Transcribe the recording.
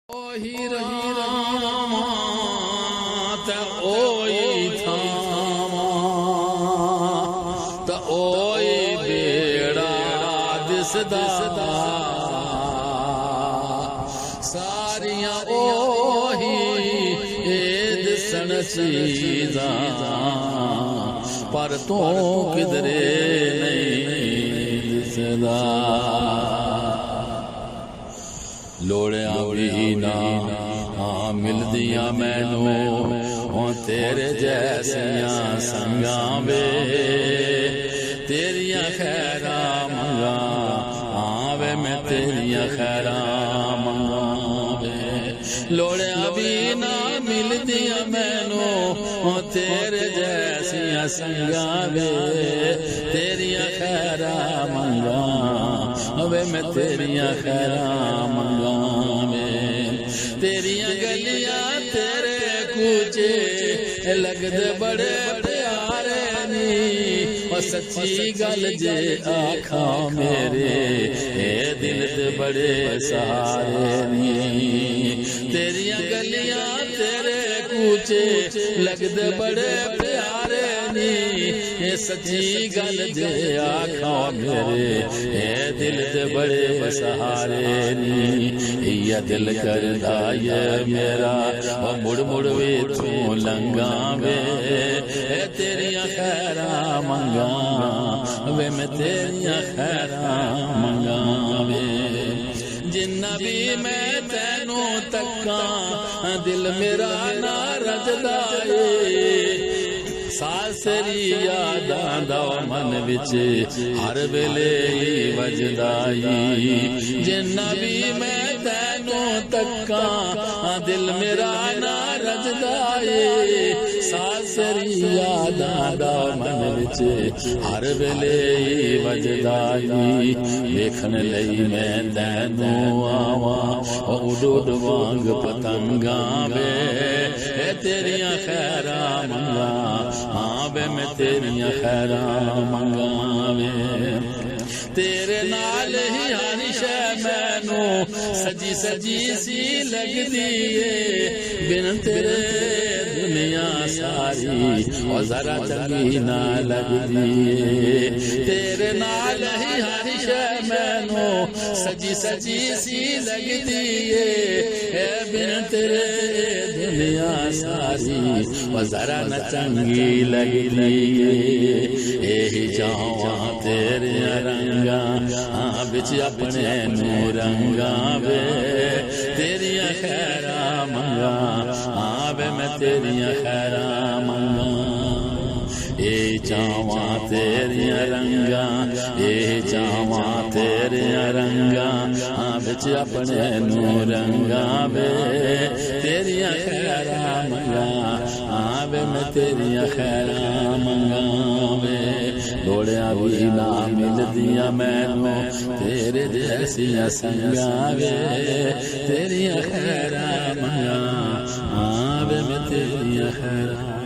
اوہی راما تے اوہی تھاما تے اوہی بیڑا دسدا ساریاں اوہی دسن چیزاں پر تو کدرے نہیں دسدا لوڑیاں بھی نہ مل دیا مینوں تیرے جیسیاں سنگاں وے تیریاں خیراں منگاں وے میں تیریاں خیراں منگاں وے لوڑیاں بھی نہ مل دیا مینوں تیرے جیسیاں سنگاں وے تیریاں خیراں منگاں وے میں تیریاں خیراں منگاں وے تیریاں گلیاں تیرے کوچے لگدے بڑے پیارے نی اور سچی گل جے آکھاں میرے اے دل دے بڑے سہارے نی تیریاں گلیاں تیرے کوچے لگدے بڑے پیارے نی اے سچی گل جے آکھاں میرے اے دل دے بڑے سہارے نی یا دل کردا یہ میرا مڑ مڑ وے تو لنگاں وے اے تیریاں خیراں منگاں وے میں تیریاں خیراں منگاں وے جنہ بھی میں تینوں تکاں دل میرا نہ رجدا اے ساسری یاداں دا من وچ ہر ویلے وجدائی جنہ بھی میں تینوں تکاں دل میرا نہ رجدا اے ساسری یاداں دا من وچ ہر ویلے وجدائی ویکھن لئی میں تینوں آواں اڈ اڈ وانگ پتنگاں وے اے تیریاں خیراں منگاں وے میں تیریاں خیراں منگاں وے تیرے نال ہی ہر شے مینوں سجی سجی سی لگدی اے بن تیرے دنیا ساری اور ذرا چنگی نہ لگدی اے تیرے نال ہی ہر شے مینوں سجی سجی سی لگدی اے بن تیرے دنیا ساری اور ذرا نہ چنگی لگدی اے اے جاواں تیرے رنگاں بچ اپنے نو رنگاں وے تیریاں خیراں منگاں وے میں تیریاں خیراں منگاں اے چاواں تیریاں رنگاں اے چاواں تیریاں رنگاں بچ اپنے نو رنگاں وے تیریاں خیراں منگاں وے میں تیریاں خیراں منگاں وے لوڑیاں بھی نہ مل دیا مینوں تیرے جیسیاں سنگاں وے تیریاں خیراں منگاں وے میں تیریاں خیراں